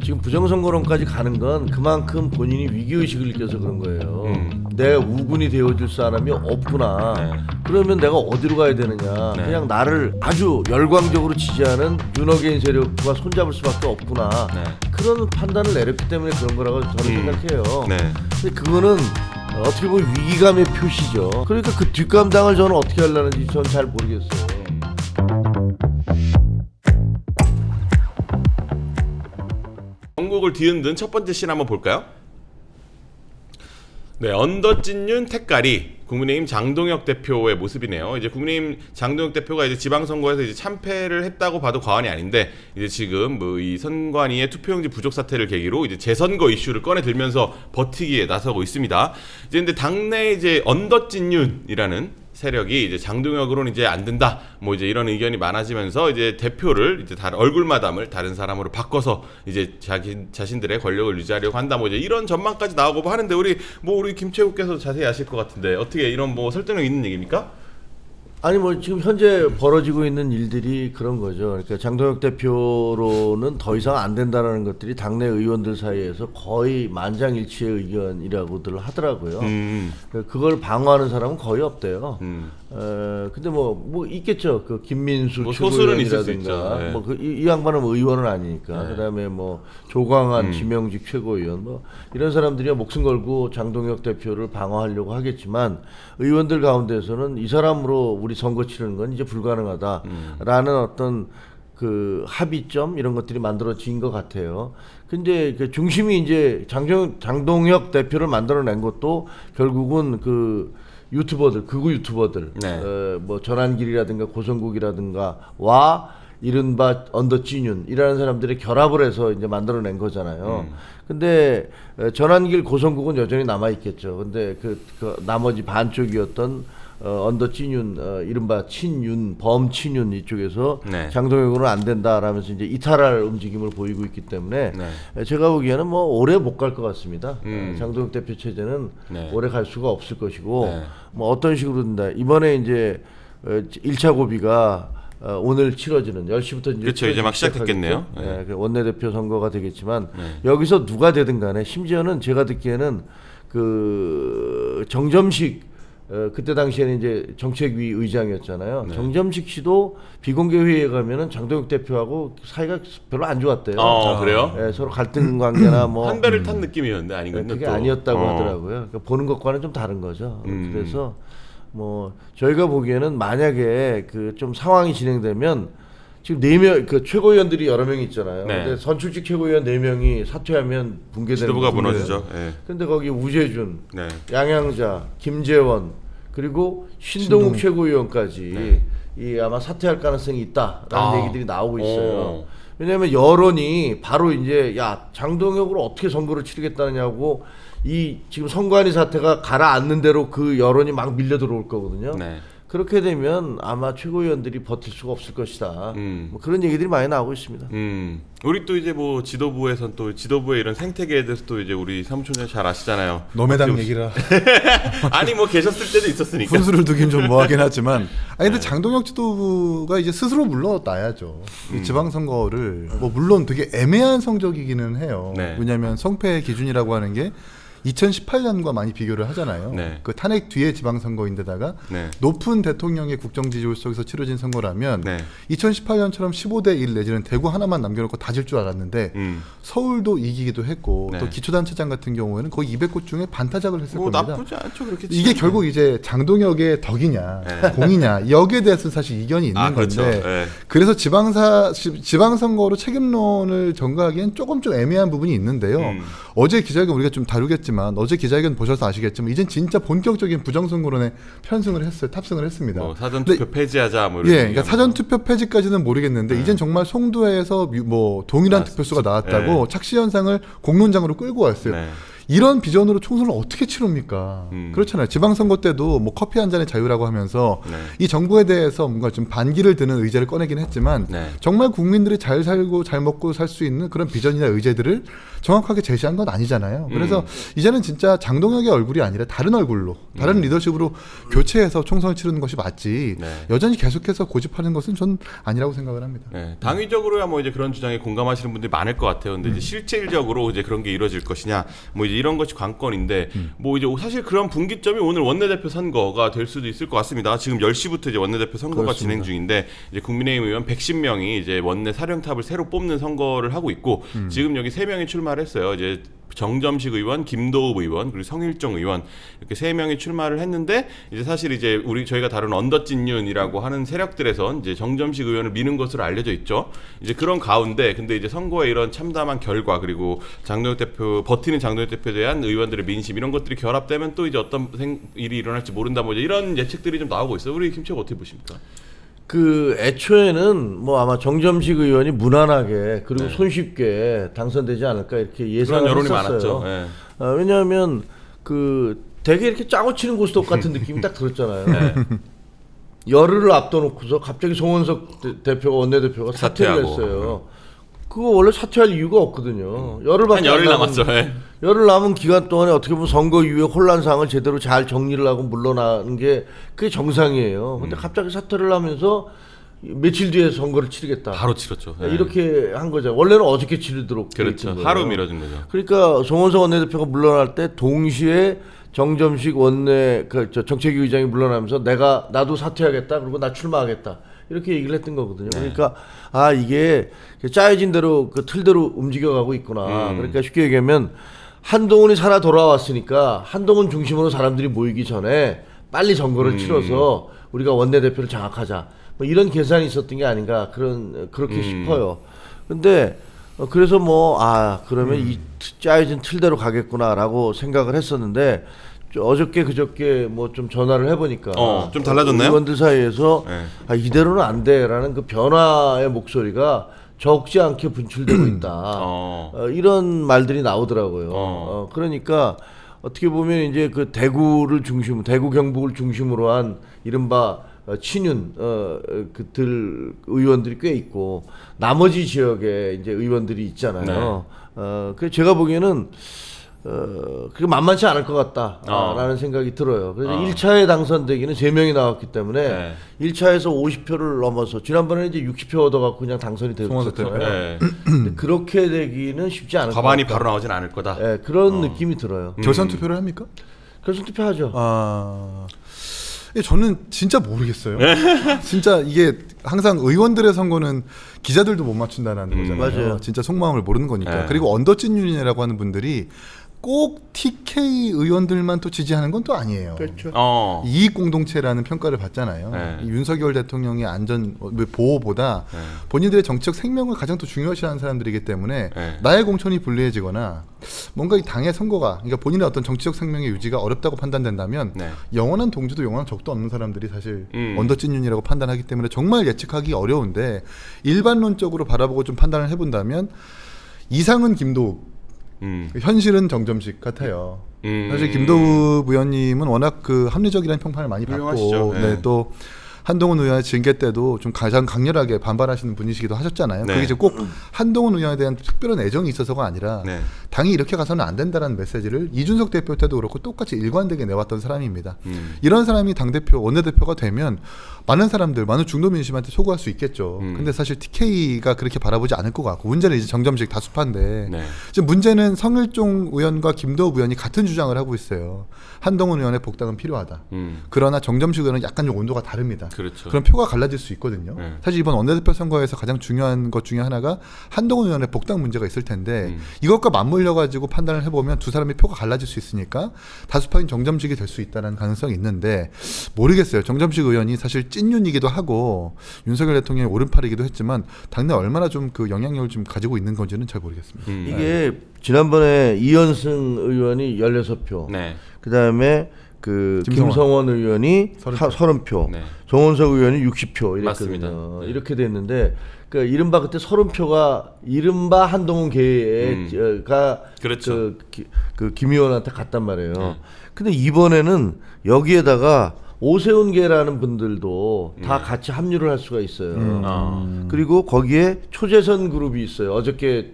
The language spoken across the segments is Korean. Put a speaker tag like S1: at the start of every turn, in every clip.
S1: 지금 부정선거론까지 가는 건 그만큼 본인이 위기의식을 느껴서 그런 거예요. 내 우군이 되어줄 사람이 없구나.
S2: 네.
S1: 그러면 내가 어디로 가야 되느냐.
S2: 네.
S1: 그냥 나를 아주 열광적으로 지지하는 윤호개인 세력과 손잡을 수밖에 없구나.
S2: 네.
S1: 그런 판단을 내렸기 때문에 그런 거라고 저는 생각해요.
S2: 네.
S1: 근데 그거는 어떻게 보면 위기감의 표시죠. 그러니까 그 뒷감당을 저는 어떻게 하려는지 저는 잘 모르겠어요.
S2: 전국을 뒤흔든 첫 번째 씬 한번 볼까요? 네, 언더찐윤 택가리 국민의힘 장동혁 대표의 모습이네요. 이제 국민의힘 장동혁 대표가 이제 지방선거에서 이제 참패를 했다고 봐도 과언이 아닌데, 이제 지금 뭐 이 선관위의 투표용지 부족 사태를 계기로 이제 재선거 이슈를 꺼내 들면서 버티기에 나서고 있습니다. 이제 근데 당내 이제 언더찐윤이라는 세력이 이제 장동혁으로는 이제 안 된다, 뭐 이제 이런 의견이 많아지면서 이제 대표를 이제 다른 얼굴 마담을 다른 사람으로 바꿔서 이제 자신들의 권력을 유지하려고 한다, 뭐 이제 이런 전망까지 나오고 하는데, 우리 김채국께서 자세히 아실 것 같은데 어떻게 이런 뭐 설득력 있는 얘기입니까?
S1: 아니 뭐 지금 현재 벌어지고 있는 일들이 그런 거죠. 그러니까 장동혁 대표로는 더 이상 안 된다라는 것들이 당내 의원들 사이에서 거의 만장일치의 의견이라고들 하더라고요. 그걸 방어하는 사람은 거의 없대요. 근데 뭐 있겠죠. 그 김민수
S2: 뭐 소수는 있을 수
S1: 최고위원이라든가
S2: 있죠. 네.
S1: 뭐 이 양반은 뭐 의원은 아니니까.
S2: 네.
S1: 그다음에 뭐 조광한 지명직 최고위원 뭐 이런 사람들이 목숨 걸고 장동혁 대표를 방어하려고 하겠지만, 의원들 가운데서는 이 사람으로 우리 선거 치르는 건 이제 불가능하다라는 어떤 그 합의점 이런 것들이 만들어진 것 같아요. 근데 그 중심이 이제 장동혁 대표를 만들어낸 것도 결국은 그 유튜버들, 극우 유튜버들,
S2: 네.
S1: 뭐 전한길이라든가 고성국이라든가 와 이른바 언더찐윤이라는 사람들이 결합을 해서 이제 만들어낸 거잖아요. 근데 전한길 고성국은 여전히 남아 있겠죠. 근데 그 나머지 반쪽이었던 언더찐윤, 이른바 친윤, 범친윤 이쪽에서
S2: 네.
S1: 장동혁으로는 안 된다라면서 이제 이탈할 움직임을 보이고 있기 때문에
S2: 네.
S1: 제가 보기에는 뭐 오래 못 갈 것 같습니다. 장동혁 대표 체제는
S2: 네.
S1: 오래 갈 수가 없을 것이고,
S2: 네.
S1: 뭐 어떤 식으로 된다. 이번에 이제 1차 고비가 오늘 치러지는 10시부터 이제
S2: 그렇죠. 이제 막 시작됐겠네요.
S1: 네. 그 원내대표 선거가 되겠지만
S2: 네.
S1: 여기서 누가 되든 간에 심지어는 제가 듣기에는 그 정점식 그때 당시에는 이제 정책위 의장이었잖아요.
S2: 네.
S1: 정점식 씨도 비공개 회의에 가면은 장동혁 대표하고 사이가 별로 안 좋았대요.
S2: 그래요?
S1: 네, 서로 갈등 관계나 뭐
S2: 한 배를 탄 느낌이었는데 아니군요.
S1: 그게
S2: 또.
S1: 아니었다고 하더라고요. 그러니까 보는 것과는 좀 다른 거죠. 그래서 뭐 저희가 보기에는 만약에 그 좀 상황이 진행되면 지금 4명 그 최고위원들이 여러 명 있잖아요.
S2: 네.
S1: 근데 선출직 최고위원 4명이 사퇴하면 붕괴되는
S2: 지도부가
S1: 거예요.
S2: 무너지죠. 네.
S1: 근데 거기 우재준,
S2: 네.
S1: 양양자, 김재원 그리고 신동욱 최고위원까지 이 아마 사퇴할 가능성이 있다라는 얘기들이 나오고 있어요. 왜냐하면 여론이 바로 이제 야 장동혁으로 어떻게 선거를 치르겠다느냐고, 이 지금 선관위 사태가 가라앉는 대로 그 여론이 막 밀려 들어올 거거든요.
S2: 네.
S1: 그렇게 되면 아마 최고위원들이 버틸 수가 없을 것이다. 뭐 그런 얘기들이 많이 나오고 있습니다.
S2: 우리 또 이제 뭐 지도부에선 또 지도부의 이런 생태계에 대해서 또 이제 우리 사무총장 잘 아시잖아요.
S3: 노매당 얘기라
S2: 아니 뭐 계셨을 때도 있었으니까.
S3: 분수를 두긴 좀 뭐하긴 하지만, 아니 근데 장동혁 지도부가 이제 스스로 물러나야죠. 이 지방선거를 뭐 물론 되게 애매한 성적이기는 해요.
S2: 네.
S3: 왜냐하면 성패 기준이라고 하는 게 2018년과 많이 비교를 하잖아요.
S2: 네.
S3: 그 탄핵 뒤에 지방선거인데다가
S2: 네.
S3: 높은 대통령의 국정 지지율 속에서 치러진 선거라면
S2: 네.
S3: 2018년처럼 15대 1 내지는 대구 하나만 남겨놓고 다 질 줄 알았는데 서울도 이기기도 했고,
S2: 네.
S3: 또 기초단체장 같은 경우에는 거의 200곳 중에 반타작을 했을
S2: 뭐
S3: 겁니다.
S2: 나쁘지 않죠, 그렇게.
S3: 이게 결국 이제 장동혁의 덕이냐
S2: 네.
S3: 공이냐 여기에 대해서는 사실 이견이 있는
S2: 그렇죠.
S3: 건데,
S2: 네.
S3: 그래서 지방선거로 책임론을 전가하기엔 조금 좀 애매한 부분이 있는데요. 어제 기자회견 우리가 좀 다루겠지만, 어제 기자회견 보셔서 아시겠지만 이젠 진짜 본격적인 부정선거론에 탑승을 했습니다.
S2: 뭐 사전투표 폐지하자 뭐 이런.
S3: 예, 그러니까 사전투표 폐지까지는 모르겠는데 이젠 정말 송도에서 뭐 동일한 투표수가 나왔다고 착시 현상을 공론장으로 끌고 왔어요.
S2: 네.
S3: 이런 비전으로 총선을 어떻게 치릅니까?
S2: 음.
S3: 그렇잖아요. 지방선거 때도 뭐 커피 한 잔의 자유라고 하면서
S2: 네.
S3: 이 정부에 대해서 뭔가 좀 반기를 드는 의제를 꺼내긴 했지만
S2: 네.
S3: 정말 국민들이 잘 살고 잘 먹고 살 수 있는 그런 비전이나 의제들을 정확하게 제시한 건 아니잖아요. 그래서 이제는 진짜 장동혁의 얼굴이 아니라 다른 얼굴로 다른 리더십으로 교체해서 총선을 치르는 것이 맞지
S2: 네.
S3: 여전히 계속해서 고집하는 것은 전 아니라고 생각을 합니다.
S2: 네, 당위적으로야 뭐 이제 그런 주장에 공감하시는 분들이 많을 것 같아요. 근데 이제 실질적으로 이제 그런 게 이루어질 것이냐, 뭐 이제 이런 것이 관건인데, 뭐 이제 사실 그런 분기점이 오늘 원내대표 선거가 될 수도 있을 것 같습니다. 지금 10시부터 이제 원내대표 선거가
S1: 그렇습니다.
S2: 진행 중인데, 이제 국민의힘 의원 110명이 이제 원내 사령탑을 새로 뽑는 선거를 하고 있고, 지금 여기 3명이 출마를 했어요. 이제 정점식 의원, 김도읍 의원, 그리고 성일종 의원 이렇게 3명이 출마를 했는데 이제 사실 이제 저희가 다룬 언더찐윤이라고 하는 세력들에선 이제 정점식 의원을 미는 것으로 알려져 있죠. 이제 그런 가운데 근데 이제 선거에 이런 참담한 결과 그리고 장동혁 대표 버티는 장동혁 대표에 대한 의원들의 민심 이런 것들이 결합되면 또 이제 어떤 일이 일어날지 모른다 뭐 이제 이런 예측들이 좀 나오고 있어요. 우리 김치혁 어떻게 보십니까?
S1: 그 애초에는 뭐 아마 정점식 의원이 무난하게 그리고
S2: 네.
S1: 손쉽게 당선되지 않을까 이렇게
S2: 그런
S1: 예상을
S2: 여론이
S1: 했었어요.
S2: 많았죠. 네.
S1: 왜냐하면 그 되게 이렇게 짜고 치는 고스톱 같은 느낌이 딱 들었잖아요.
S2: 네.
S1: 열흘을 앞둬놓고서 갑자기 송원석 대표가 원내대표가 사퇴를
S2: 사퇴하고.
S1: 했어요. 그거 원래 사퇴할 이유가 없거든요.
S2: 한
S1: 열흘밖에
S2: 열흘
S1: 안
S2: 남았죠. 네.
S1: 열흘 남은 기간 동안에 어떻게 보면 선거 이후에 혼란 상황을 제대로 잘 정리를 하고 물러나는 게 그게 정상이에요. 근데 갑자기 사퇴를 하면서 며칠 뒤에 선거를 치르겠다.
S2: 바로 치렀죠. 네.
S1: 이렇게 한 거죠. 원래는 어저께 치르도록 돼
S2: 그렇죠.
S1: 있던 거예요.
S2: 하루 미뤄진 거죠.
S1: 그러니까 송원석 원내대표가 물러날 때 동시에 정점식 원내 정책위 의장이 물러나면서 나도 사퇴하겠다. 그리고 나 출마하겠다. 이렇게 얘기를 했던 거거든요.
S2: 네.
S1: 그러니까 이게 짜여진 대로 그 틀대로 움직여가고 있구나. 그러니까 쉽게 얘기하면 한동훈이 살아 돌아왔으니까 한동훈 중심으로 사람들이 모이기 전에 빨리 선거를 치러서 우리가 원내대표를 장악하자. 뭐 이런 계산이 있었던 게 아닌가 그렇게 싶어요. 근데 그래서 그러면 이 짜여진 틀대로 가겠구나라고 생각을 했었는데 어저께 그저께 뭐 좀 전화를 해보니까
S2: 좀 달라졌나요?
S1: 의원들 사이에서
S2: 네.
S1: 이대로는 안 돼라는 그 변화의 목소리가 적지 않게 분출되고 있다. 이런 말들이 나오더라고요. 그러니까 어떻게 보면 이제 그 대구 경북을 중심으로 한 이른바 친윤 그들 의원들이 꽤 있고 나머지 지역에 이제 의원들이 있잖아요. 그래서 제가 보기에는 그게 만만치 않을 것 같다라는 생각이 들어요. 그래서 1차에 당선되기는 3명이 나왔기 때문에 1차에서 50표를 넘어서 지난번에는 이제 60표 얻어갖고 그냥 당선이 됐었잖아요.
S2: 네.
S1: 근데 그렇게 되기는 쉽지 않을 것 같다.
S2: 과반이 바로 나오진 않을 거다.
S1: 네, 그런 느낌이 들어요.
S3: 결선 투표를 합니까?
S1: 결선 투표하죠.
S3: 저는 진짜 모르겠어요. 진짜 이게 항상 의원들의 선거는 기자들도 못 맞춘다는 거잖아요.
S1: 맞아요.
S3: 진짜 속마음을 모르는 거니까.
S2: 네.
S3: 그리고 언더찐윤이라고 하는 분들이 꼭 TK 의원들만 또 지지하는 건 또 아니에요.
S1: 그렇죠.
S3: 이익 공동체라는 평가를 받잖아요.
S2: 네.
S3: 이 윤석열 대통령의 보호보다 본인들의 정치적 생명을 가장 또 중요시하는 사람들이기 때문에
S2: 네.
S3: 나의 공천이 불리해지거나 뭔가 이 당의 선거가 그러니까 본인의 어떤 정치적 생명의 유지가 어렵다고 판단된다면
S2: 네.
S3: 영원한 동지도 영원한 적도 없는 사람들이 사실 언더찐윤이라고 판단하기 때문에 정말 예측하기 어려운데 일반론적으로 바라보고 좀 판단을 해본다면 이상은 김도읍 현실은 정점식 같아요. 사실 김도읍 의원님은 워낙 그 합리적이라는 평판을 많이 받고
S2: 훌륭하시죠. 네.
S3: 또 한동훈 의원의 징계 때도 좀 가장 강렬하게 반발하시는 분이시기도 하셨잖아요.
S2: 네.
S3: 그게 이제 꼭 한동훈 의원에 대한 특별한 애정이 있어서가 아니라
S2: 네.
S3: 당이 이렇게 가서는 안 된다는 메시지를 이준석 대표 때도 그렇고 똑같이 일관되게 내왔던 사람입니다. 이런 사람이 당대표, 원내대표가 되면 많은 사람들, 많은 중도 민심한테 소구할 수 있겠죠. 근데 사실 TK가 그렇게 바라보지 않을 것 같고 문제는 이제 정점식 다수파인데
S2: 네.
S3: 지금 문제는 성일종 의원과 김도읍 의원이 같은 주장을 하고 있어요. 한동훈 의원의 복당은 필요하다. 그러나 정점식 의원은 약간 좀 온도가 다릅니다.
S2: 그렇죠.
S3: 그럼 표가 갈라질 수 있거든요.
S2: 네.
S3: 사실 이번 원내대표 선거에서 가장 중요한 것 중에 하나가 한동훈 의원의 복당 문제가 있을 텐데 이것과 맞물려 가지고 판단을 해보면 두 사람의 표가 갈라질 수 있으니까 다수파인 정점식이 될 수 있다는 가능성이 있는데 모르겠어요. 정점식 의원이 사실 찐윤이기도 하고 윤석열 대통령의 오른팔이기도 했지만 당내 얼마나 좀 그 영향력을 좀 가지고 있는 건지는 잘 모르겠습니다.
S1: 이게 지난번에 이현승 의원이 16표.
S2: 네.
S1: 그다음에 그
S3: 김성원.
S1: 김성원 의원이 30표,
S2: 네.
S1: 정원석 의원이 60표
S2: 맞습니다.
S1: 이랬거든요.
S2: 네.
S1: 이렇게 됐는데 그러니까 이른바 그때 30표가 이른바 한동훈 계가
S2: 그렇죠.
S1: 그 김 의원한테 갔단 말이에요. 근데 이번에는 여기에다가 오세훈 계라는 분들도 다 같이 합류를 할 수가 있어요. 그리고 거기에 초재선 그룹이 있어요. 어저께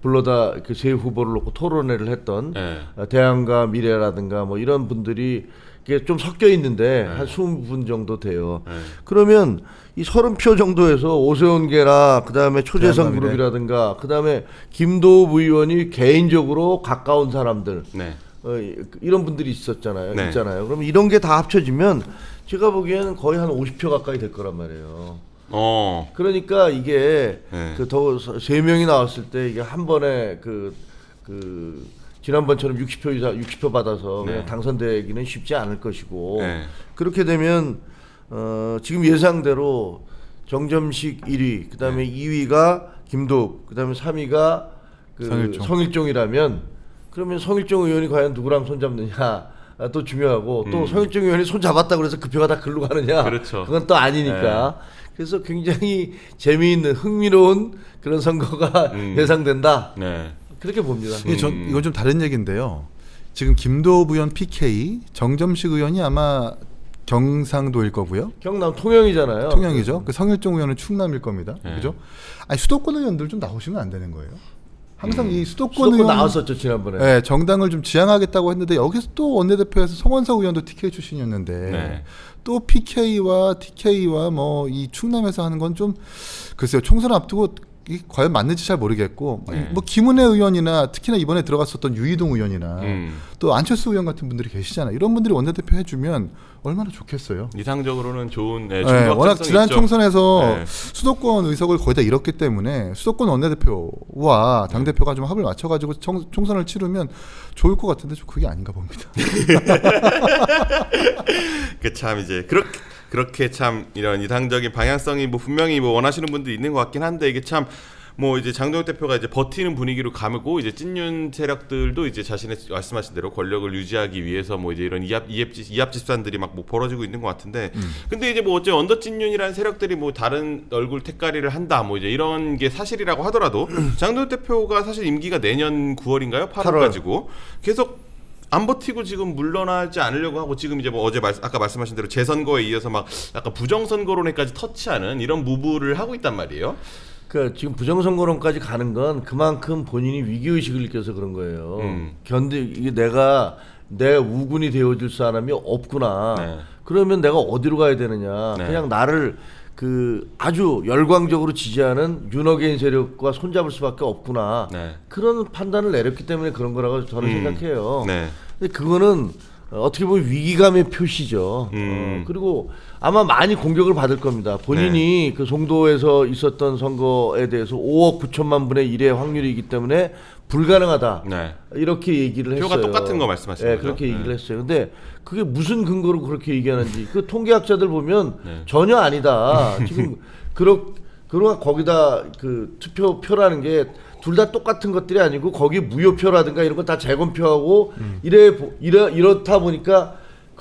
S1: 불러다 그 세 후보를 놓고 토론회를 했던
S2: 네.
S1: 대안과 미래라든가 뭐 이런 분들이 이게 좀 섞여 있는데 한 20분 정도 돼요. 그러면 이 30표 정도에서 오세훈 계라 그다음에 초재선
S3: 대안과 미래.
S1: 그룹이라든가 그다음에 김도읍 의원이 개인적으로 가까운 사람들
S2: 네.
S1: 이런 분들이 있었잖아요.
S2: 네.
S1: 있잖아요. 그러면 이런 게 다 합쳐지면 제가 보기에는 거의 한 50표 가까이 될 거란 말이에요. 그러니까 이게
S2: 네.
S1: 그 더 세 명이 나왔을 때 이게 한 번에 지난번처럼 60표 이상 60표 받아서
S2: 네.
S1: 그냥 당선되기는 쉽지 않을 것이고
S2: 네.
S1: 그렇게 되면 지금 예상대로 정점식 1위, 그다음에 2위가 김도읍, 그다음에 3위가 성일종이라면 그러면 성일종 의원이 과연 누구랑 손잡느냐 또 중요하고 또 성일종 의원이 손 잡았다고 그래서 그 표가 다 글로 가느냐
S2: 그렇죠.
S1: 그건 또 아니니까 그래서 굉장히 재미있는 흥미로운 그런 선거가 예상된다.
S2: 네.
S1: 그렇게 봅니다.
S3: 이건 좀 다른 얘기인데요. 지금 김도읍 의원 PK, 정점식 의원이 아마 경상도일 거고요.
S1: 경남 통영이잖아요.
S3: 통영이죠. 그 성일종 의원은 충남일 겁니다.
S2: 네.
S3: 그죠? 아니 수도권 의원들 좀 나오시면 안 되는 거예요. 항상 이 수도권
S1: 수도권
S3: 의원
S1: 나왔었죠 지난번에.
S3: 네, 정당을 좀 지향하겠다고 했는데 여기서 또 원내대표에서 송원석 의원도 TK 출신이었는데
S2: 네.
S3: 또 PK와 TK와 뭐 이 충남에서 하는 건 좀 글쎄요. 총선 앞두고 이게 과연 맞는지 잘 모르겠고
S2: 네.
S3: 뭐 김은혜 의원이나 특히나 이번에 들어갔었던 유이동 의원이나 또 안철수 의원 같은 분들이 계시잖아요. 이런 분들이 원내대표 해주면 얼마나 좋겠어요.
S2: 이상적으로는 좋은
S3: 네, 워낙 지난
S2: 있죠.
S3: 총선에서
S2: 네.
S3: 수도권 의석을 거의 다 잃었기 때문에 수도권 원내대표와 당대표가 좀 합을 맞춰가지고 총선을 치르면 좋을 것 같은데 좀 그게 아닌가 봅니다.
S2: 그 참 이제 그렇게 참 이런 이상적인 방향성이 뭐 분명히 뭐 원하시는 분들이 있는 것 같긴 한데 이게 참 뭐 이제 장동혁 대표가 이제 버티는 분위기로 가고 이제 찐윤 세력들도 이제 자신의 말씀하신 대로 권력을 유지하기 위해서 뭐 이제 이런 이합 집산들이 막 뭐 벌어지고 있는 것 같은데 근데 이제 뭐 어째 언더 찐윤이라는 세력들이 뭐 다른 얼굴 택가리를 한다 뭐 이제 이런 게 사실이라고 하더라도 장동혁 대표가 사실 임기가 내년 9월인가요? 8월까지고 계속 안 버티고 지금 물러나지 않으려고 하고 지금 이제 뭐 어제 아까 말씀하신 대로 재선거에 이어서 막 약간 부정선거론에까지 터치하는 이런 무브를 하고 있단 말이에요.
S1: 그러니까 지금 부정선거론까지 가는 건 그만큼 본인이 위기의식을 느껴서 그런 거예요. 이게 내 우군이 되어줄 사람이 없구나.
S2: 네.
S1: 그러면 내가 어디로 가야 되느냐.
S2: 네.
S1: 그냥 나를 아주 열광적으로 지지하는 윤어게인 세력과 손잡을 수밖에 없구나.
S2: 네.
S1: 그런 판단을 내렸기 때문에 그런 거라고 저는 생각해요.
S2: 네.
S1: 근데 그거는 어떻게 보면 위기감의 표시죠. 그리고 아마 많이 공격을 받을 겁니다. 본인이 그 송도에서 있었던 선거에 대해서 5억 9천만 분의 1의 확률이기 때문에 불가능하다.
S2: 네.
S1: 이렇게 얘기를 했어요.
S2: 표가 똑같은 거 말씀하시는
S1: 네,
S2: 거죠?
S1: 그렇게 얘기를
S2: 네.
S1: 했어요. 근데 그게 무슨 근거로 그렇게 얘기하는지 그 통계학자들 보면 전혀 아니다. 지금 그러나 거기다 그 투표표라는 게 둘 다 똑같은 것들이 아니고 거기 무효표라든가 이런 거 다 재검표하고 이렇다 보니까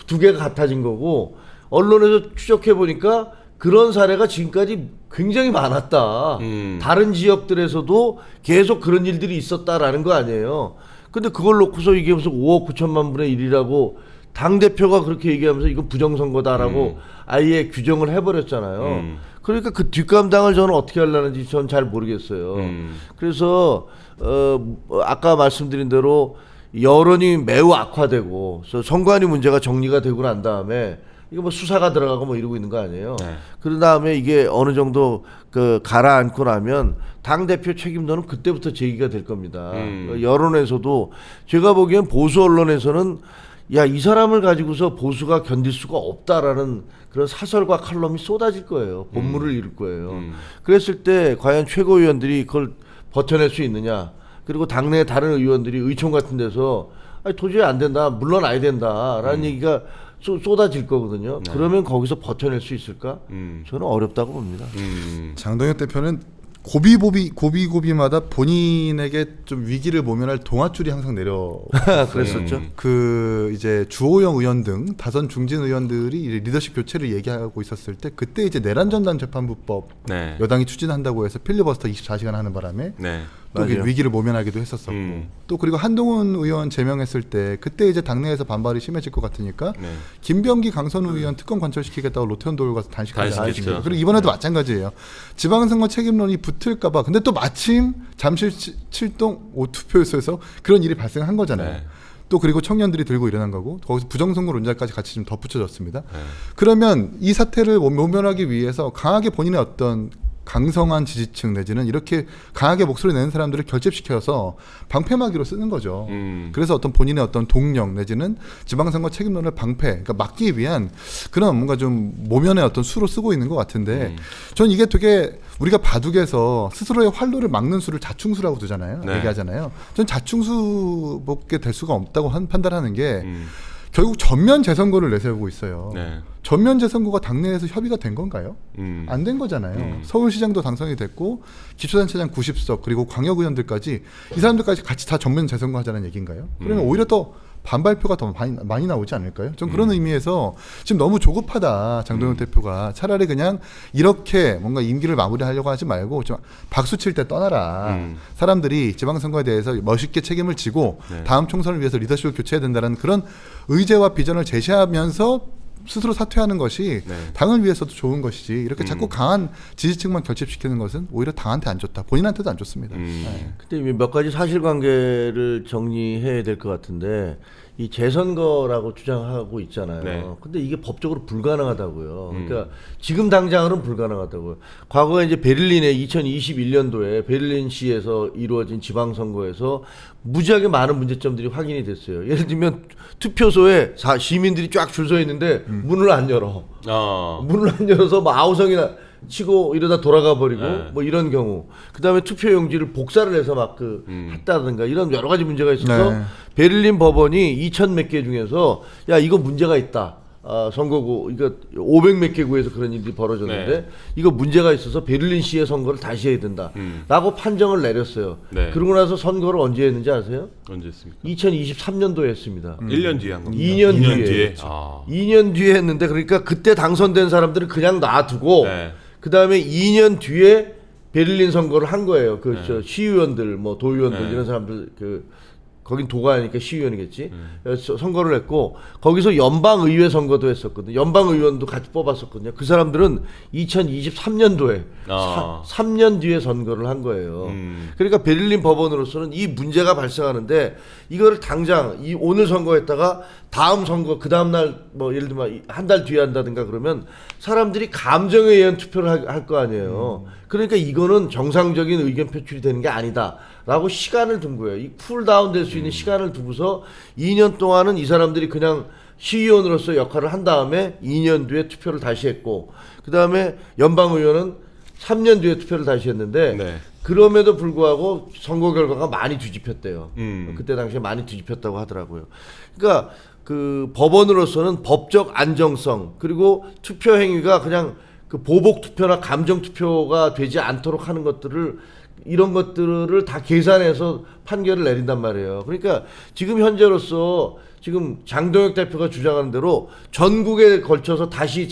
S1: 두 개가 같아진 거고 언론에서 추적해 보니까 그런 사례가 지금까지 굉장히 많았다. 다른 지역들에서도 계속 그런 일들이 있었다라는 거 아니에요. 근데 그걸 놓고서 이게 무슨 5억 9천만 분의 1이라고 당대표가 그렇게 얘기하면서 이거 부정선거다라고 아예 규정을 해버렸잖아요. 그러니까 그 뒷감당을 저는 어떻게 하려는지 저는 잘 모르겠어요. 그래서 아까 말씀드린 대로 여론이 매우 악화되고 선관위 문제가 정리가 되고 난 다음에 이거 뭐 수사가 들어가고 뭐 이러고 있는 거 아니에요.
S2: 네.
S1: 그런 다음에 이게 어느 정도 가라앉고 나면 당 대표 책임도는 그때부터 제기가 될 겁니다. 여론에서도 제가 보기엔 보수 언론에서는 야, 이 사람을 가지고서 보수가 견딜 수가 없다라는 그런 사설과 칼럼이 쏟아질 거예요. 본물을 이룰 거예요. 그랬을 때 과연 최고위원들이 그걸 버텨낼 수 있느냐. 그리고 당내 다른 의원들이 의총 같은 데서 아니, 도저히 안 된다. 물러나야 된다라는 얘기가 쏟아질 거거든요. 그러면 거기서 버텨낼 수 있을까? 저는 어렵다고 봅니다.
S3: 장동혁 대표는 고비고비마다 본인에게 좀 위기를 모면할 동아줄이 항상 내려.
S1: 그랬었죠.
S3: 그 이제 주호영 의원 등 다선 중진 의원들이 이제 리더십 교체를 얘기하고 있었을 때 그때 이제 내란전단 재판부법
S2: 네.
S3: 여당이 추진한다고 해서 필리버스터 24시간 하는 바람에
S2: 네.
S3: 또 이게
S1: 맞아요.
S3: 위기를 모면하기도 했었었고 또 그리고 한동훈 의원 제명했을 때 그때 이제 당내에서 반발이 심해질 것 같으니까
S2: 네.
S3: 김병기 강선우 의원 특검 관철시키겠다고 로테온 돌 가서 단식하지
S2: 단식했죠.
S3: 않았습니까? 그리고 이번에도 마찬가지예요. 지방선거 책임론이 붙을까봐 근데 또 마침 잠실 7동 5투표소에서 그런 일이 발생한 거잖아요.
S2: 네.
S3: 또 그리고 청년들이 들고 일어난 거고 거기서 부정선거 논자까지 같이 좀 덧붙여졌습니다.
S2: 네.
S3: 그러면 이 사태를 모면하기 위해서 강하게 본인의 어떤 강성한 지지층 내지는 이렇게 강하게 목소리 내는 사람들을 결집시켜서 방패막이로 쓰는 거죠. 그래서 어떤 본인의 어떤 동력 내지는 지방선거 책임론을 그러니까 막기 위한 그런 뭔가 좀 모면의 어떤 수로 쓰고 있는 것 같은데 전 이게 되게 우리가 바둑에서 스스로의 활로를 막는 수를 자충수라고 두잖아요.
S2: 네.
S3: 얘기하잖아요. 전 자충수밖에 될 수가 없다고 판단하는 게 결국 전면 재선거를 내세우고 있어요.
S2: 네.
S3: 전면 재선거가 당내에서 협의가 된 건가요? 안 된 거잖아요.
S2: 음.
S3: 서울시장도 당선이 됐고 기초단체장 90석 그리고 광역의원들까지 이 사람들까지 같이 다 전면 재선거 하자는 얘기인가요? 그러면 오히려 더 반발표가 더 많이 나오지 않을까요? 전 그런 의미에서 지금 너무 조급하다 장동영 대표가 차라리 그냥 이렇게 뭔가 임기를 마무리하려고 하지 말고 좀 박수 칠 때 떠나라. 사람들이 지방선거에 대해서 멋있게 책임을 지고
S2: 네.
S3: 다음 총선을 위해서 리더십을 교체해야 된다는 그런 의제와 비전을 제시하면서 스스로 사퇴하는 것이
S2: 네.
S3: 당을 위해서도 좋은 것이지 이렇게 자꾸 강한 지지층만 결집시키는 것은 오히려 당한테 안 좋다. 본인한테도 안 좋습니다. 네.
S1: 근데 몇 가지 사실관계를 정리해야 될 것 같은데 이 재선거라고 주장하고 있잖아요.
S2: 네.
S1: 근데 이게 법적으로 불가능하다고요. 그러니까 지금 당장으로는 불가능하다고요. 과거에 이제 베를린에 2021년도에 베를린시에서 이루어진 지방선거에서 무지하게 많은 문제점들이 확인이 됐어요. 예를 들면 투표소에 시민들이 쫙 줄 서 있는데 문을 안 열어. 문을 안 열어서 뭐 아우성이나 치고 이러다 돌아가 버리고
S2: 네.
S1: 뭐 이런 경우 그다음에 투표용지를 복사를 해서 막 했다든가 이런 여러 가지 문제가 있어서
S3: 네.
S1: 베를린 법원이 2,000 몇 개 중에서 야 이거 문제가 있다. 선거구 이거 500 몇 개 구에서 그런 일이 벌어졌는데
S2: 네.
S1: 이거 문제가 있어서 베를린시의 선거를 다시 해야 된다라고 판정을 내렸어요.
S2: 네.
S1: 그러고 나서 선거를 언제 했는지 아세요?
S2: 언제 했습니까?
S1: 2023년도에 했습니다.
S2: 1년 뒤에 한 겁니다.
S1: 2년
S2: 2년
S1: 뒤에.
S2: 뒤에.
S1: 2년 뒤에 했는데 그러니까 그때 당선된 사람들은 그냥 놔두고
S2: 네.
S1: 그 다음에 2년 뒤에 베를린 선거를 한 거예요. 그
S2: 네.
S1: 저 시의원들, 뭐 도의원들
S2: 네.
S1: 이런 사람들 거긴 도가 아니니까 시의원이겠지. 그래서 선거를 했고 거기서 연방의회 선거도 했었거든요. 연방의원도 같이 뽑았었거든요. 그 사람들은 2023년도에 3년 뒤에 선거를 한 거예요. 그러니까 베를린 법원으로서는 이 문제가 발생하는데 이거를 당장 오늘 선거했다가 다음 선거 그 다음 날 뭐 예를 들면 한 달 뒤에 한다든가 그러면 사람들이 감정에 의한 투표를 할 거 아니에요. 그러니까 이거는 정상적인 의견 표출이 되는 게 아니다라고 시간을 둔 거예요. 이 쿨다운 될 수 있는 시간을 두고서 2년 동안은 이 사람들이 그냥 시의원으로서 역할을 한 다음에 2년 뒤에 투표를 다시 했고 그 다음에 연방의원은 3년 뒤에 투표를 다시 했는데
S2: 네.
S1: 그럼에도 불구하고 선거 결과가 많이 뒤집혔대요.
S2: 음.
S1: 그때 당시에 많이 뒤집혔다고 하더라고요. 그러니까 그 법원으로서는 법적 안정성 그리고 투표 행위가 그냥 그 보복 투표나 감정 투표가 되지 않도록 하는 것들을 이런 것들을 다 계산해서 판결을 내린단 말이에요. 그러니까 지금 현재로서 지금 장동혁 대표가 주장하는 대로 전국에 걸쳐서 다시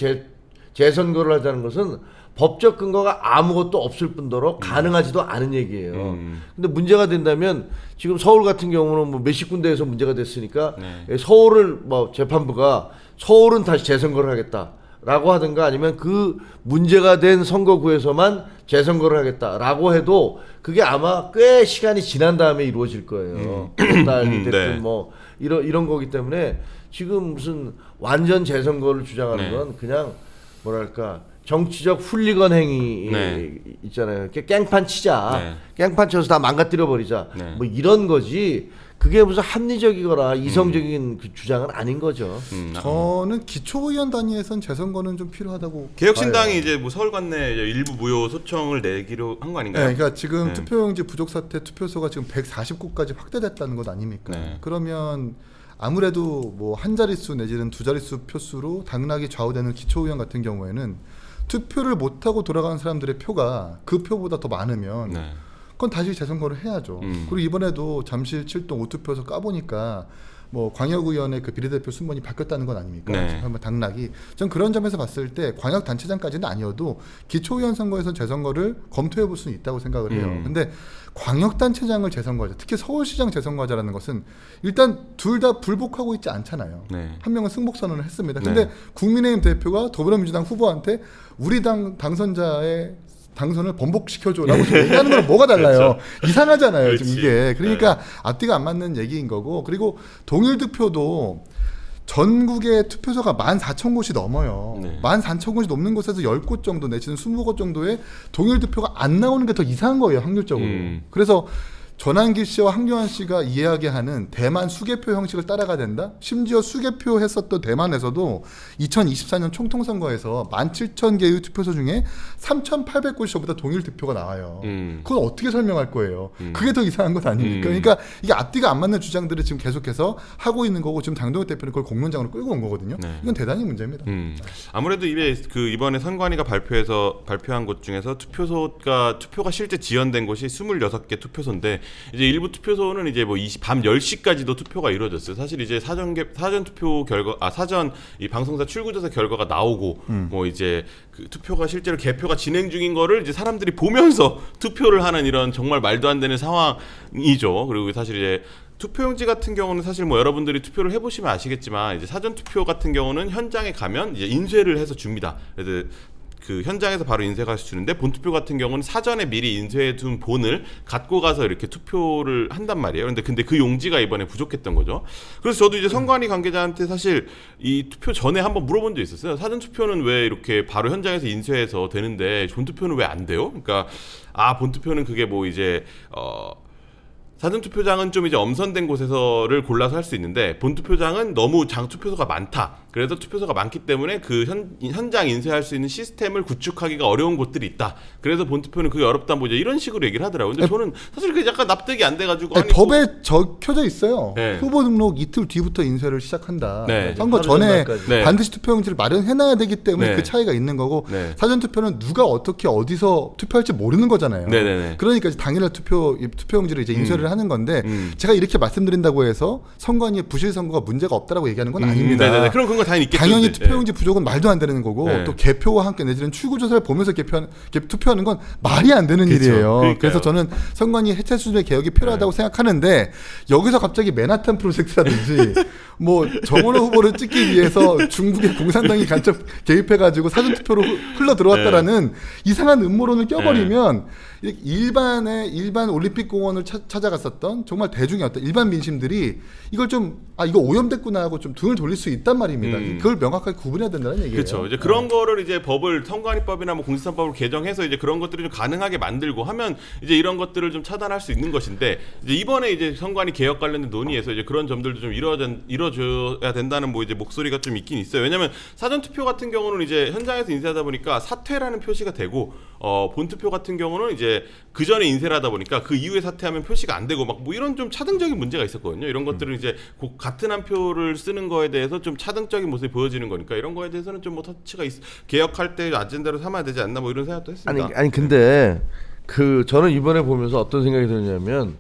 S1: 재선거를 하자는 것은 법적 근거가 아무것도 없을 뿐더러 가능하지도 않은 얘기예요. 근데 문제가 된다면 지금 서울 같은 경우는 뭐 몇십 군데에서 문제가 됐으니까
S2: 네.
S1: 서울을 뭐 재판부가 서울은 다시 재선거를 하겠다라고 하든가 아니면 그 문제가 된 선거구에서만 재선거를 하겠다라고 해도 그게 아마 꽤 시간이 지난 다음에 이루어질 거예요. 몇 달이 됐든
S2: 네.
S1: 뭐 이런 거기 때문에 지금 무슨 완전 재선거를 주장하는
S2: 네.
S1: 건 그냥 뭐랄까 정치적 훌리건 행위
S2: 네.
S1: 있잖아요. 깽판 치자.
S2: 네.
S1: 깽판 쳐서 다 망가뜨려 버리자.
S2: 네.
S1: 뭐 이런 거지. 그게 무슨 합리적이거나 이성적인 그 주장은 아닌 거죠.
S3: 저는 기초의원 단위에선 재선거는 좀 필요하다고
S2: 개혁신당이
S3: 봐요.
S2: 이제 뭐 서울 관내 일부 무효 소청을 내기로 한 거 아닌가요?
S3: 네, 그러니까 지금
S2: 네.
S3: 투표용지 부족 사태 투표소가 지금 140곳까지 확대됐다는 것 아닙니까?
S2: 네.
S3: 그러면 아무래도 뭐 한 자릿수 내지는 두 자릿수 표수로 당락이 좌우되는 기초의원 같은 경우에는 투표를 못하고 돌아가는 사람들의 표가 그 표보다 더 많으면
S2: 네.
S3: 그건 다시 재선거를 해야죠. 그리고 이번에도 잠실 7동 5투표에서 까보니까 뭐 광역의원의 그 비례대표 순번이 바뀌었다는 건 아닙니까?
S2: 네.
S3: 한번 당락이. 전 그런 점에서 봤을 때 광역단체장까지는 아니어도 기초의원 선거에선 재선거를 검토해 볼 수는 있다고 생각을 해요. 근데 광역단체장을 재선거하자, 특히 서울시장 재선거하자라는 것은 일단 둘 다 불복하고 있지 않잖아요.
S2: 네.
S3: 한 명은 승복 선언을 했습니다.
S2: 네.
S3: 근데 국민의힘 대표가 더불어민주당 후보한테 우리 당 당선자의 당선을 번복시켜줘라고 지금 얘기하는 거랑 뭐가 달라요? 이상하잖아요.
S2: 그렇지.
S3: 지금 이게. 그러니까 앞뒤가 안 맞는 얘기인 거고. 그리고 동일 득표도 전국의 투표소가 14,000곳이 넘어요.
S2: 네.
S3: 14,000곳이 넘는 곳에서 10곳 정도 내지는 20곳 정도의 동일 득표가 안 나오는 게 더 이상한 거예요. 확률적으로. 그래서 전환기 씨와 황교안 씨가 이야기하는 대만 수개표 형식을 따라가야 된다? 심지어 수개표 했었던 대만에서도 2024년 총통선거에서 17,000개의 투표소 중에 3,800곳이 저보다 동일 득표가 나와요. 그건 어떻게 설명할 거예요? 그게 더 이상한 것 아닙니까? 그러니까 이게 앞뒤가 안 맞는 주장들을 지금 계속해서 하고 있는 거고 지금 장동혁 대표는 그걸 공론장으로 끌고 온 거거든요.
S2: 네.
S3: 이건 대단히 문제입니다.
S2: 아무래도 이번에 선관위가 발표한 곳 중에서 투표가 실제 지연된 곳이 26개 투표소인데 이제 일부 투표소는 이제 뭐 밤 10시까지도 투표가 이루어졌어요. 사실 이제 사전 투표 사전 이 방송사 출구조사 결과가 나오고 뭐 이제 그 투표가 실제로 개표가 진행 중인 거를 이제 사람들이 보면서 투표를 하는 이런 정말 말도 안 되는 상황이죠. 그리고 사실 이제 투표용지 같은 경우는 사실 뭐 여러분들이 투표를 해보시면 아시겠지만 이제 사전 투표 같은 경우는 현장에 가면 이제 인쇄를 해서 줍니다. 그래서 그 현장에서 바로 인쇄가 주는데 본투표 같은 경우는 사전에 미리 인쇄해 둔 본을 갖고 가서 이렇게 투표를 한단 말이에요. 근데 그 용지가 이번에 부족했던 거죠. 그래서 저도 이제 선관위 관계자한테 사실 이 투표 전에 한번 물어본 적 있었어요. 사전 투표는 왜 이렇게 바로 현장에서 인쇄해서 되는데 본투표는 왜 안 돼요? 그러니까 본투표는 그게 뭐 이제 사전투표장은 좀 이제 엄선된 곳에서를 골라서 할 수 있는데 본투표장은 너무 투표소가 많다. 그래서 투표소가 많기 때문에 그 현장 인쇄할 수 있는 시스템을 구축하기가 어려운 곳들이 있다. 그래서 본투표는 그게 어렵다 뭐 이런 식으로 얘기를 하더라고요. 근데 저는 사실 그게 약간 납득이 안 돼가지고
S3: 아니, 법에 적혀져 있어요.
S2: 네.
S3: 후보 등록 이틀 뒤부터 인쇄를 시작한다.
S2: 네.
S3: 선거
S1: 하루
S3: 전에
S1: 전날까지.
S2: 네.
S3: 반드시 투표용지를 마련해놔야 되기 때문에
S2: 네.
S3: 그 차이가 있는 거고
S2: 네.
S3: 사전투표는 누가 어떻게 어디서 투표할지 모르는 거잖아요.
S2: 네네네.
S3: 그러니까 이제 당일날 투표용지를 이제 인쇄를 하는 건데 제가 이렇게 말씀드린다고 해서 선관위의 부실 선거가 문제가 없다라고 얘기하는 건 아닙니다.
S2: 네네네. 그런 근거 당연히 있겠죠.
S3: 당연히
S2: 근데.
S3: 투표용지 부족은 말도 안 되는 거고
S2: 네.
S3: 또 개표와 함께 내지는 출구조사를 보면서 투표하는 건 말이 안 되는
S2: 그렇죠.
S3: 일이에요.
S2: 그러니까요.
S3: 그래서 저는 선관위 해체 수준의 개혁이 필요하다고 생각하는데 여기서 갑자기 맨하탄 프로젝트라든지 뭐 정원호 후보를 찍기 위해서 중국의 공산당이 간첩 개입해가지고 사전투표로 흘러 들어왔다라는 이상한 음모론을 껴버리면 일반 올림픽 공원을 찾아갔었던 정말 대중의 어떤 일반 민심들이 이걸 이거 오염됐구나 하고 좀 등을 돌릴 수 있단 말입니다. 그걸 명확하게 구분해야 된다는 얘기예요.
S2: 그렇죠. 이제 그런 거를 이제 선관위법이나 뭐 공직선거법을 개정해서 이제 그런 것들을 좀 가능하게 만들고 하면 이제 이런 것들을 좀 차단할 수 있는 것인데 이제 이번에 이제 선관위 개혁 관련된 논의에서 이제 그런 점들도 좀 이뤄줘야 된다는 뭐 이제 목소리가 좀 있긴 있어요. 왜냐하면 사전 투표 같은 경우는 이제 현장에서 인쇄하다 보니까 사퇴라는 표시가 되고 본투표 같은 경우는 이제 그 전에 인쇄를 하다 보니까 그 이후에 사퇴하면 표시가 안 되고 막 뭐 이런 좀 차등적인 문제가 있었거든요. 이런 것들은 이제 같은 한 표를 쓰는 거에 대해서 좀 차등적인 모습이 보여지는 거니까 이런 거에 대해서는 좀 뭐 터치가 개혁할 때 아젠다로 삼아야 되지 않나 뭐 이런 생각도 했습니다.
S1: 아니 근데 저는 이번에 보면서 어떤 생각이 드냐면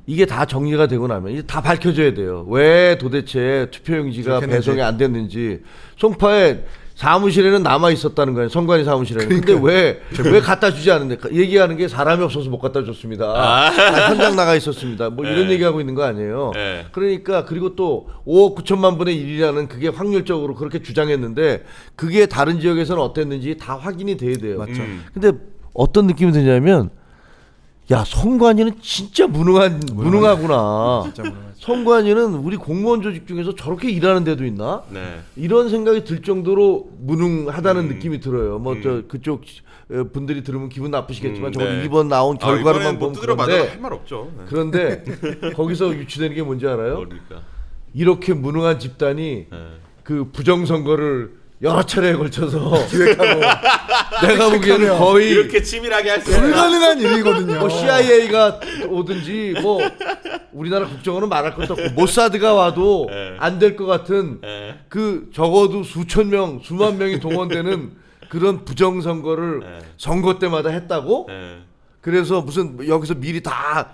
S1: 이게 다 정리가 되고 나면 이제 다 밝혀져야 돼요. 왜 도대체 투표용지가 배송이 안 됐는지. 송파에 사무실에는 남아 있었다는 거예요. 선관위 사무실에는. 근데 왜 갖다 주지 않는데 얘기하는 게 사람이 없어서 못 갖다 줬습니다. 현장 나가 있었습니다. 뭐 이런 얘기하고 있는 거 아니에요. 그러니까 그리고 또 5억 9천만 분의 1이라는 그게 확률적으로 그렇게 주장했는데 그게 다른 지역에서는 어땠는지 다 확인이 돼야 돼요.
S3: 맞죠.
S1: 근데 어떤 느낌이 드냐면 야, 선관위는 진짜 무능하구나.
S3: 진짜 무능하죠.
S1: 선관위는 우리 공무원 조직 중에서 저렇게 일하는 데도 있나?
S2: 네.
S1: 이런 생각이 들 정도로 무능하다는 느낌이 들어요. 뭐 그쪽 분들이 들으면 기분 나쁘시겠지만 적어도
S2: 네.
S1: 이번 나온 결과로만
S2: 못
S1: 보면
S2: 들어봐도
S1: 그런데
S2: 할 말 없죠. 네.
S1: 그런데 거기서 유추되는 게 뭔지 알아요?
S2: 그러니까.
S1: 이렇게 무능한 집단이 그 부정선거를 여러 차례에 걸쳐서
S3: 기획하고
S1: 내가 보기에는 거의
S2: 이렇게 치밀하게 할 수 있는
S3: 불가능한 일이거든요.
S1: 뭐 CIA가 오든지 뭐 우리나라 국정원은 말할 것도 없고 모사드가 와도 안 될 것 같은 그 적어도 수만 명이 동원되는 그런 부정선거를
S2: 네.
S1: 선거 때마다 했다고?
S2: 네.
S1: 그래서 무슨 여기서 미리 다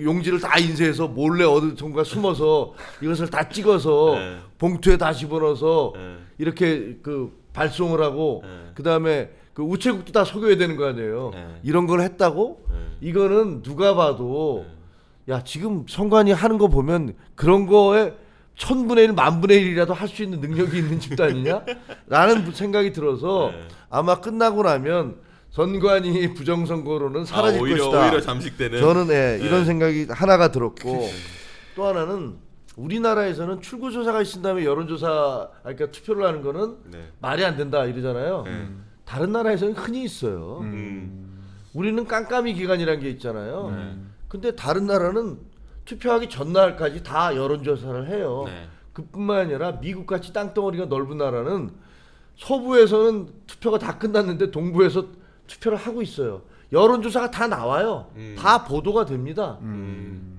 S1: 용지를 다 인쇄해서 몰래 어디선가 숨어서 이것을 다 찍어서
S2: 네.
S1: 봉투에 다 집어넣어서
S2: 네.
S1: 이렇게 그 발송을 하고
S2: 네.
S1: 그다음에 그 우체국도 다 속여야 되는 거 아니에요.
S2: 네.
S1: 이런 걸 했다고?
S2: 네.
S1: 이거는 누가 봐도 야 지금 선관위 하는 거 보면 그런 거에 1000분의 1, 10,000분의 1이라도 할 수 있는 능력이 있는 집단이냐? 라는 생각이 들어서
S2: 네.
S1: 아마 끝나고 나면 선관위 부정선거로는 사라질 것이다.
S2: 오히려 잠식되는.
S1: 저는
S2: 네.
S1: 이런 생각이 하나가 들었고 또 하나는 우리나라에서는 출구조사가 있은 다음에 여론조사 그러니까 투표를 하는 거는
S2: 네.
S1: 말이 안 된다 이러잖아요.
S2: 네.
S1: 다른 나라에서는 흔히 있어요. 우리는 깜깜이 기간이라는 게 있잖아요. 근데 다른 나라는 투표하기 전날까지 다 여론조사를 해요.
S2: 네.
S1: 그뿐만 아니라 미국같이 땅덩어리가 넓은 나라는 서부에서는 투표가 다 끝났는데 동부에서 투표를 하고 있어요. 여론조사가 다 나와요. 다 보도가 됩니다.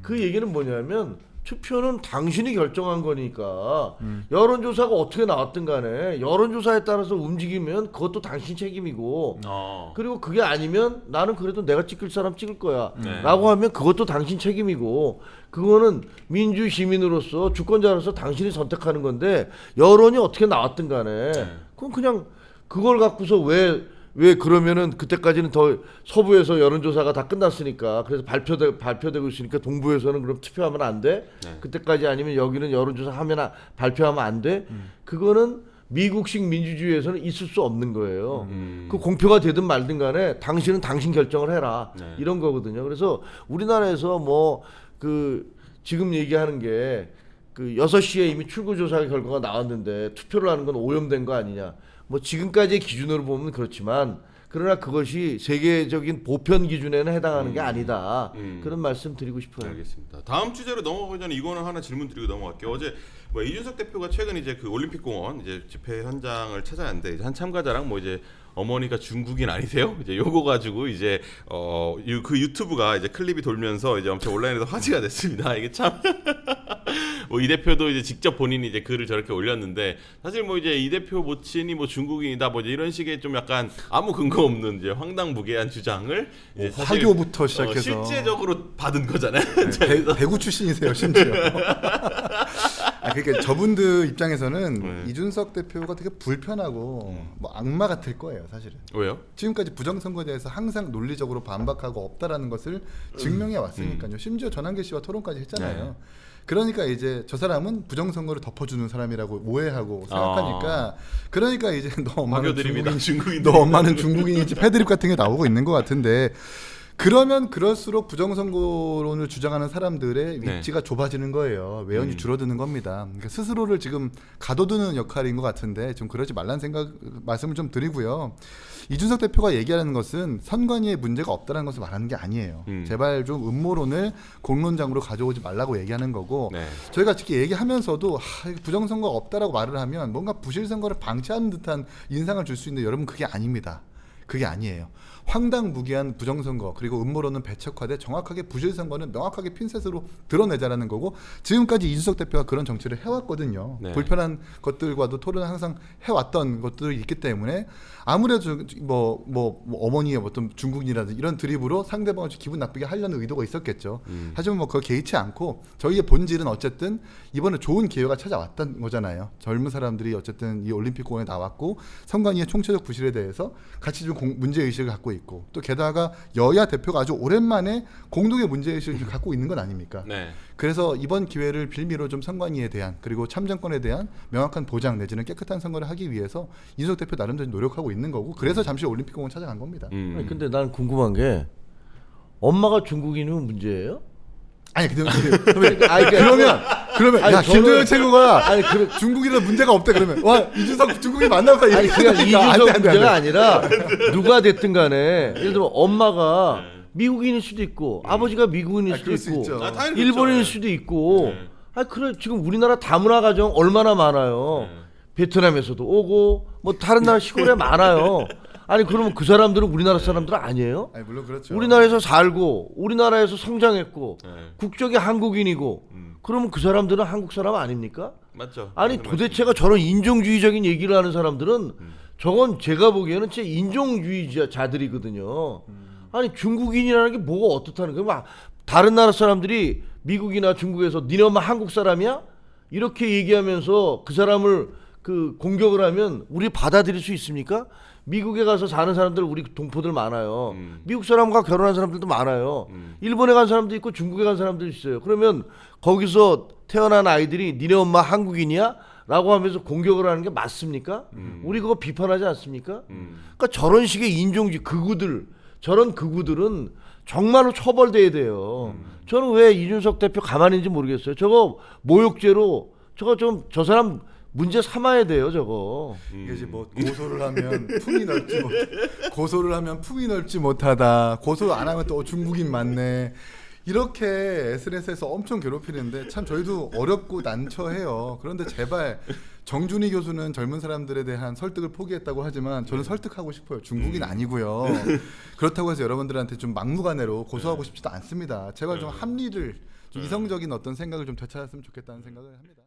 S1: 그 얘기는 뭐냐면 투표는 당신이 결정한 거니까 여론조사가 어떻게 나왔든 간에 여론조사에 따라서 움직이면 그것도 당신 책임이고 그리고 그게 아니면 나는 그래도 내가 찍을 사람 찍을 거야
S2: 네.
S1: 라고 하면 그것도 당신 책임이고 그거는 민주 시민으로서 주권자로서 당신이 선택하는 건데 여론이 어떻게 나왔든 간에 그건 그냥 그걸 갖고서 왜 그러면은 그때까지는 더 서부에서 여론조사가 다 끝났으니까 그래서 발표되고 있으니까 동부에서는 그럼 투표하면 안 돼?
S2: 네.
S1: 그때까지 아니면 여기는 여론조사 하면 발표하면 안 돼? 그거는 미국식 민주주의에서는 있을 수 없는 거예요. 그 공표가 되든 말든 간에 당신은 당신 결정을 해라.
S2: 네.
S1: 이런 거거든요. 그래서 우리나라에서 뭐 그 지금 얘기하는 게 그 6시에 이미 출구조사 결과가 나왔는데 투표를 하는 건 오염된 거 아니냐. 뭐 지금까지의 기준으로 보면 그렇지만 그러나 그것이 세계적인 보편 기준에는 해당하는 게 아니다. 그런 말씀 드리고 싶어요.
S2: 알겠습니다. 다음 주제로 넘어가기 전에 이거는 하나 질문 드리고 넘어갈게요. 어제 뭐 이준석 대표가 최근 이제 그 올림픽공원 이제 집회 현장을 찾아갔는데 이제 한 참가자랑 뭐 이제 어머니가 중국인 아니세요? 이제 요거 가지고 이제 그 유튜브가 이제 클립이 돌면서 이제 엄청 온라인에서 화제가 됐습니다. 이게 참 뭐 이 대표도 이제 직접 본인이 이제 글을 저렇게 올렸는데 사실 뭐 이제 이 대표 모친이 뭐 중국인이다 뭐 이제 이런 식의 좀 약간 아무 근거 없는 이제 황당무계한 주장을 이제 사실
S3: 화교부터 시작해서
S2: 실제적으로 받은 거잖아요.
S3: 대구 출신이세요 심지어. 그러니까 저분들 입장에서는
S2: 네.
S3: 이준석 대표가 되게 불편하고 뭐 악마 같을 거예요 사실은.
S2: 왜요?
S3: 지금까지 부정선거에 대해서 항상 논리적으로 반박하고 없다라는 것을 증명해 왔으니까요. 심지어 전한계 씨와 토론까지 했잖아요.
S2: 네.
S3: 그러니까 이제 저 사람은 부정선거를 덮어주는 사람이라고 오해하고 생각하니까 그러니까 이제 너 엄마는
S2: 화교드립니다.
S3: 중국인, 너 엄마는 중국인이지 패드립 같은 게 나오고 있는 것 같은데 그러면 그럴수록 부정선거론을 주장하는 사람들의
S2: 네.
S3: 위치가 좁아지는 거예요. 외연이 줄어드는 겁니다. 그러니까 스스로를 지금 가둬두는 역할인 것 같은데 좀 그러지 말라는 말씀을 좀 드리고요. 이준석 대표가 얘기하는 것은 선관위에 문제가 없다는 것을 말하는 게 아니에요. 제발 좀 음모론을 공론장으로 가져오지 말라고 얘기하는 거고
S2: 네.
S3: 저희가 특히 얘기하면서도 부정선거가 없다라고 말을 하면 뭔가 부실선거를 방치하는 듯한 인상을 줄 수 있는데 여러분 그게 아닙니다. 그게 아니에요. 황당무계한 부정선거 그리고 음모론은 배척화돼 정확하게 부실선거는 명확하게 핀셋으로 드러내자라는 거고 지금까지 이준석 대표가 그런 정치를 해왔거든요.
S2: 네. 불편한
S3: 것들과도 토론을 항상 해왔던 것들이 있기 때문에 아무래도 뭐 어머니의 어떤 중국인이라든지 이런 드립으로 상대방을 기분 나쁘게 하려는 의도가 있었겠죠. 하지만 뭐 그거 개의치 않고 저희의 본질은 어쨌든 이번에 좋은 기회가 찾아왔던 거잖아요. 젊은 사람들이 어쨌든 이 올림픽공원에 나왔고 선관위의 총체적 부실에 대해서 같이 좀 문제의식을 갖고 있고 또 게다가 여야 대표가 아주 오랜만에 공동의 문제의식을 갖고 있는 건 아닙니까?
S2: 네.
S3: 그래서 이번 기회를 빌미로 좀 선관위에 대한 그리고 참정권에 대한 명확한 보장 내지는 깨끗한 선거를 하기 위해서 이준석 대표 나름대로 노력하고 있는 거고 그래서 잠시 올림픽공원 찾아간 겁니다.
S1: 아니, 근데 난 궁금한 게 엄마가 중국인이면 문제예요?
S3: 아니 그러면
S1: 아니,
S3: 야 김도영 최고가
S1: 아니
S3: 중국이라 문제가 없대 그러면 와 이준석 중국인 만나봐
S1: 아니 그냥 이준석 문제가 아니라 누가 됐든 간에 예를 들면 엄마가 미국인일 수도 있고 아버지가 미국인일 수도
S3: 그럴 수
S1: 있고
S3: 있죠.
S2: 당연히
S1: 일본인일
S2: 그렇죠.
S1: 수도 있고
S2: 네.
S1: 아니 그래 지금 우리나라 다문화 가정 얼마나 많아요. 베트남에서도 오고 뭐 다른 나라 시골에 많아요. 아니 그러면 그 사람들은 우리나라 사람들은 아니에요?
S3: 아니 물론 그렇죠.
S1: 우리나라에서 살고 우리나라에서 성장했고
S2: 네.
S1: 국적이 한국인이고 그러면 그 사람들은 한국 사람 아닙니까?
S2: 맞죠.
S1: 아니 도대체가 저런 인종주의적인 얘기를 하는 사람들은 저건 제가 보기에는 진짜 인종주의자들이거든요. 아니 중국인이라는 게 뭐가 어떻다는 거야? 막 다른 나라 사람들이 미국이나 중국에서 니네 엄마 한국 사람이야? 이렇게 얘기하면서 그 사람을 그 공격을 하면 우리 받아들일 수 있습니까? 미국에 가서 사는 사람들 우리 동포들 많아요. 미국 사람과 결혼한 사람들도 많아요. 일본에 간 사람도 있고 중국에 간 사람도 있어요. 그러면 거기서 태어난 아이들이 니네 엄마 한국인이야? 라고 하면서 공격을 하는 게 맞습니까? 우리 그거 비판하지 않습니까? 그러니까 저런 식의 인종주의 저런 극우들은 정말로 처벌돼야 돼요. 저는 왜 이준석 대표 가만히 있는지 모르겠어요. 저거 모욕죄로 저거 좀 저 사람 문제 삼아야 돼요, 저거.
S3: 이게 이제 뭐 고소를 하면 품이 넓지 못하다. 고소 안 하면 또 중국인 맞네. 이렇게 SNS에서 엄청 괴롭히는데 참 저희도 어렵고 난처해요. 그런데 제발 정준희 교수는 젊은 사람들에 대한 설득을 포기했다고 하지만 저는 설득하고 싶어요. 중국인 아니고요. 그렇다고 해서 여러분들한테 좀 막무가내로 고소하고 싶지도 않습니다. 제발 좀 합리를 좀 이성적인 어떤 생각을 좀 되찾았으면 좋겠다는 생각을 합니다.